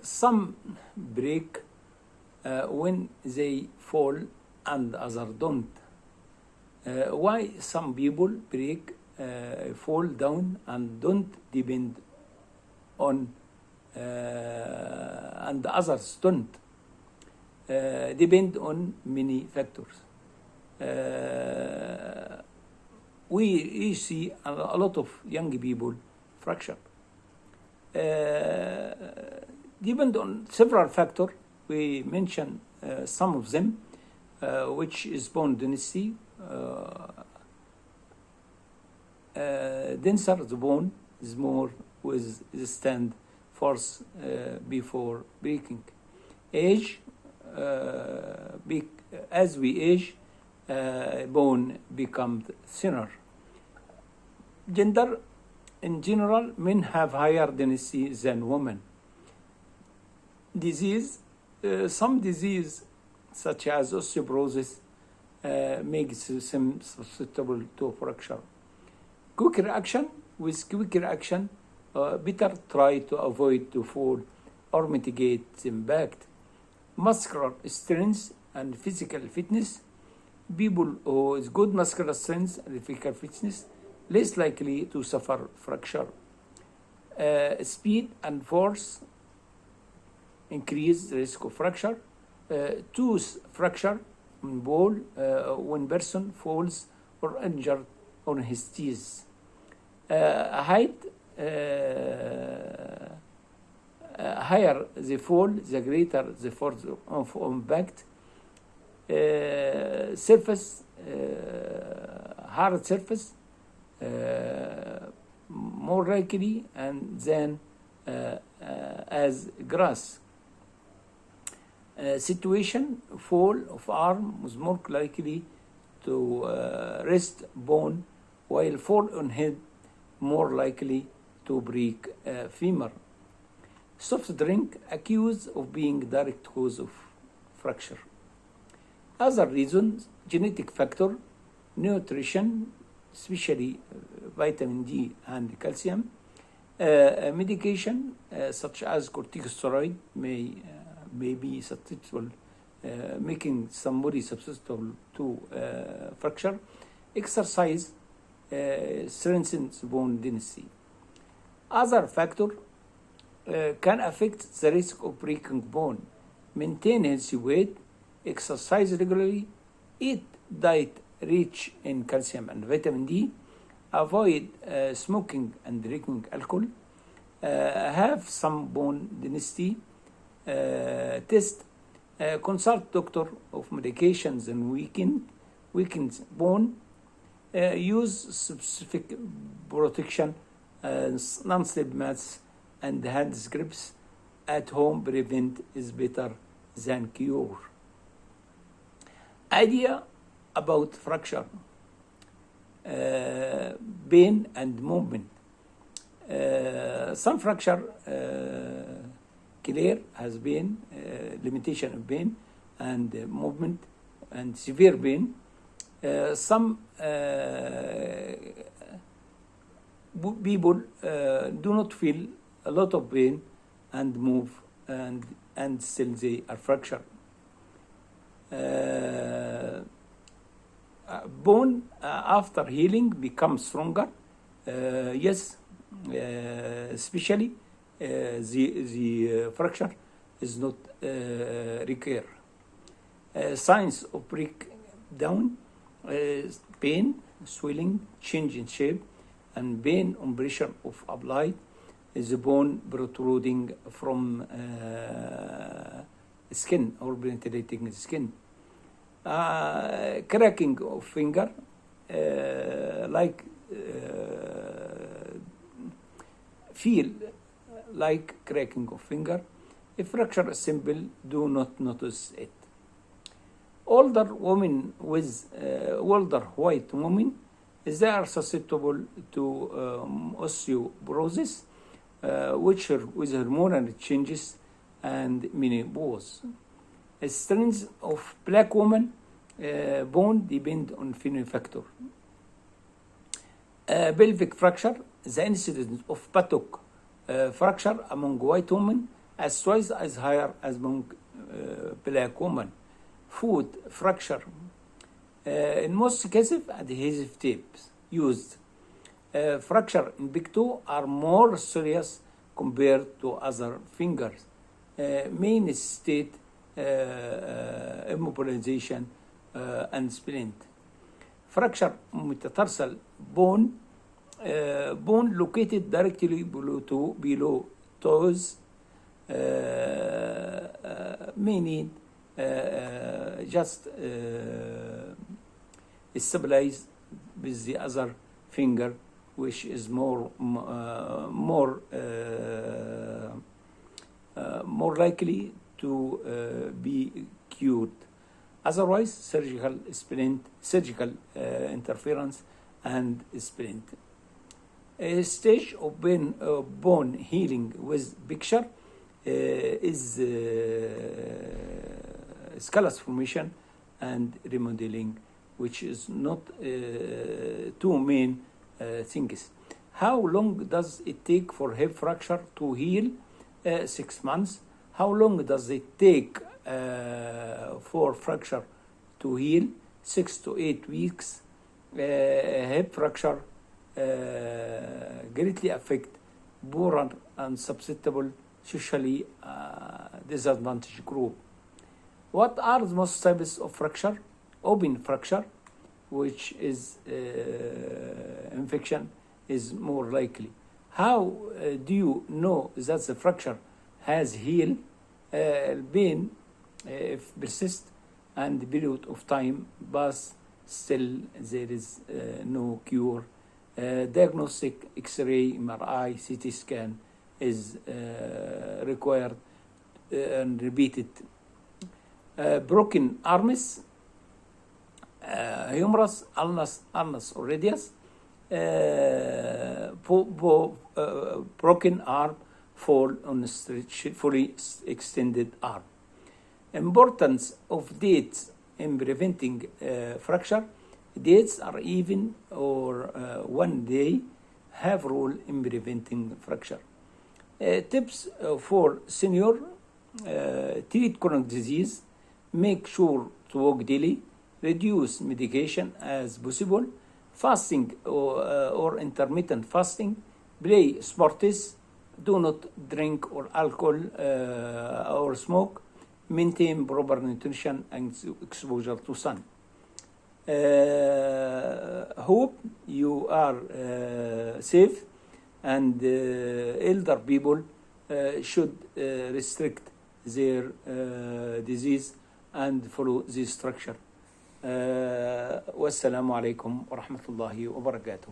Some break when they fall and others don't. Why some people break, fall down and don't depend on, and others don't? Depend on many factors. We see a lot of young people fracture. Depend on several factors. We mention some of them, which is bone density. Denser the bone is more with resistant force before breaking. Age, as we age, bone becomes thinner. Gender, in general, men have higher density than women. Disease, some disease such as osteoporosis makes them susceptible to fracture. Quick reaction, with quick reaction, better try to avoid to fall or mitigate the impact. Muscular strength and physical fitness, people with good muscular strength and physical fitness less likely to suffer fracture. Speed and force increase the risk of fracture. Tooth fracture in bone when person falls or injured on his teeth. Height, higher the fall, the greater the force of impact. Surface, hard surface, more likely and then as grass. Situation, fall of arm was more likely to rest bone, while fall on head more likely to break femur. Soft drink accused of being direct cause of fracture. Other reasons: genetic factor, nutrition, especially vitamin D and calcium, medication such as corticosteroid may be susceptible, making somebody susceptible to fracture. Exercise strengthens bone density. Other factors can affect the risk of breaking bone. Maintain healthy weight, exercise regularly, eat diet rich in calcium and vitamin D, avoid smoking and drinking alcohol, have some bone density test, consult doctor of medications and weakens bone, use specific protection, non-slip mats and hand grips at home. Prevent is better than cure. Idea about fracture, pain and movement. Some fracture clear has pain, limitation of pain and movement and severe pain. Some people do not feel a lot of pain and move and still they are fractured. Bone after healing becomes stronger. Yes, especially the fracture is not recur. Signs of breakdown: pain, swelling, change in shape, and pain on pressure of applied. Is the bone protruding from skin or penetrating skin. Cracking of finger, feel like cracking of finger. If fracture is simple, do not notice it. Older women with older white women, they are susceptible to osteoporosis, which are with hormonal changes and menopause. Strength of black woman bone depend on few factors. Pelvic fracture, the incidence of buttock fracture among white women as twice as higher as among black women. Foot fracture. In most cases, adhesive tapes used. Fracture in big toe are more serious compared to other fingers. Main state immobilization and splint. Fracture metatarsal bone, bone located directly below toes, may need just stabilize with the other finger, which is more likely to be cured. Otherwise, surgical interference and splint. A stage of bone healing with picture is scalus formation and remodeling, which is not two main things. How long does it take for hip fracture to heal? 6 months. How long does it take for fracture to heal? 6 to 8 weeks. Hip fracture greatly affect poor and susceptible, socially disadvantaged group. What are the most types of fracture? Open fracture, which is infection, is more likely. How do you know that the fracture has healed? Pain if persist and the period of time, but still there is no cure. Diagnostic X-ray, MRI, CT scan is required and repeated. Broken arms, humerus, ulnus or radius, broken arm, fall on a fully extended arm. Importance of dates in preventing fracture. Dates are even or 1 day have role in preventing fracture. Tips for senior: treat chronic disease, make sure to walk daily, reduce medication as possible, fasting or intermittent fasting, play sports, do not drink or alcohol or smoke, maintain proper nutrition and exposure to sun. Hope you are safe, and elder people should restrict their disease and follow this structure. Wassalamu alaikum wa rahmatullahi wa barakatuh.